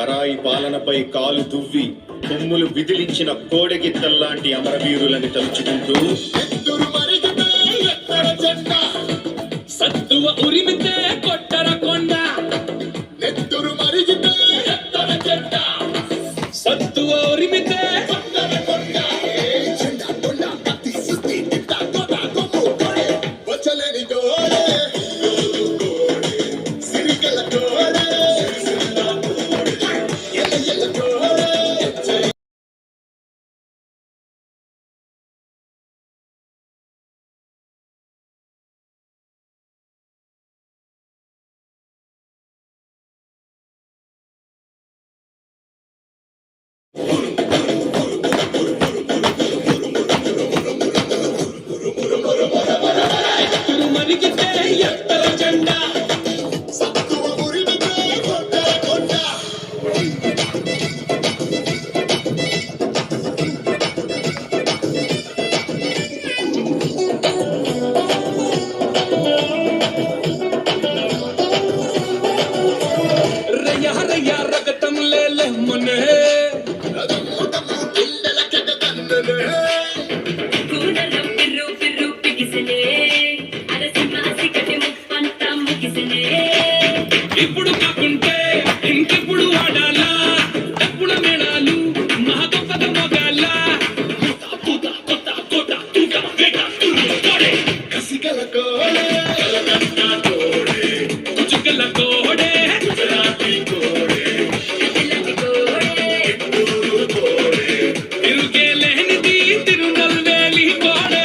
పరాయి పాలనపై కాలు దువ్వి కొమ్ములు విదిలించిన కోడెగిత్తల్లాంటి అమరవీరులని తలుచుకుంటూ సత్తువ ఉరిమితే కొట్టర కొండ, నెత్తురు మరిగితే ఎత్తర చెడ్డ. సత్తువ ఉరిమితే కొట్టర కొండ, చెండా కొండ కత్తి సుత్తి తిట్ట కొట్ట కొమ్ము కొడే వచ్చలేని కోడే సిరికల కోడే ఎల్ల ఎల్ల కోడే. ఎత్తురు మరిగితే ఎత్తర జెండ, సత్తువ ఉరిమితే కొట్టర కొండ. రయ్య రయ్య రగతం లేలెమ్మనే, రదమ్ముటము పిల్లల కథ కూడలో పిర్రు పిర్రు పిగిసలే అరసింహాసి కటి ముప్పంతా ముగిసలే. ఇప్పుడు కాకుంటే ఇంకెప్పుడు వాడాలా డప్పుల మేళాలు మహగొప్పద మొగాల పూత కొత్త కోట తూట వేట తుర్రు కోడే కసికల కోడే కుచుకల కోడే గుజరాతీ కోడే పిల్లటి కోడే తిరుగే లేనిది తిరునల్వేలి కోడే.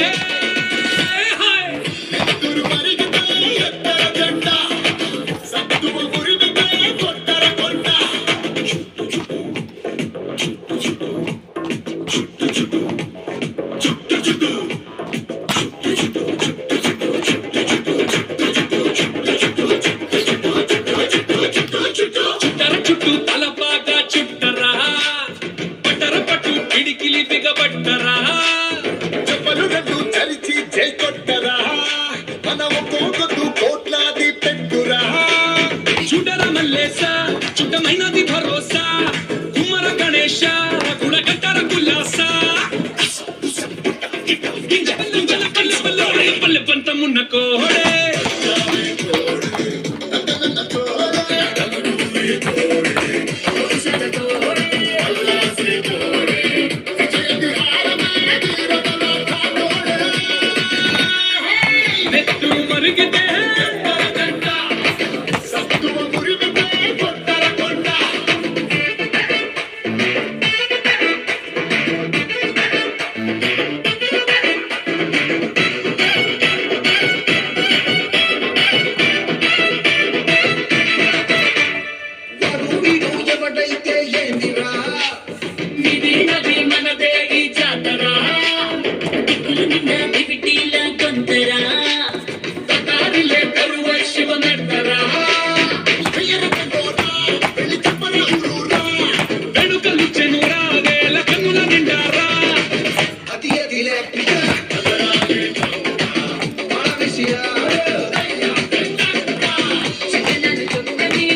హాయ్ నెత్తురు మరిగితే ఎత్తర జెండ, సత్తువ ఉరిమితే కొట్టర కొండ. చుట్టర చుట్టూ తలపాగా చుట్టరా, పట్టర పట్టు పిడికిలి బిగబట్టరా. చెప్పలు రెండు చరిచి జై కొట్టరా, మన ఒక్కొక్కదు కోట్లాది పెట్టురా. చుడర మల్లేస చుట్టమైనది భరోసా, కుమర గణేశ గుణగట్టర కుల్లాస. గింజల గింజల పల్లె పల్లె పల్లె పంతమున్న కోడే ఔషధ కోడే నెత్తు మరిగితే సత్తువ ఉరిమితే కొట్టర కొండ. వరుణుడు ఎవడైతే ఏందిరా, నిధి నది మనదే ఈ జాతర. దిక్కులు నిన్న దివిటీల కొంతరా. తటారిలే కరువ శివమెత్తరా. వెయ్యరకంటోరా, వెళ్ళి చెప్పర ఊరూరా. వెనుకలు చెనురా వేల కన్నుల నిండారా. అది అది లేపిక మానసియా చెక్కలను చొక్కని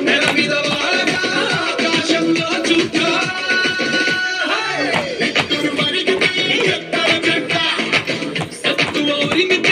నెల మీద వాడగా ఆకాశంలో చుట్టా. నెత్తురు మరిగితే ఎత్తర జెండ, సత్తువ ఉరిమితే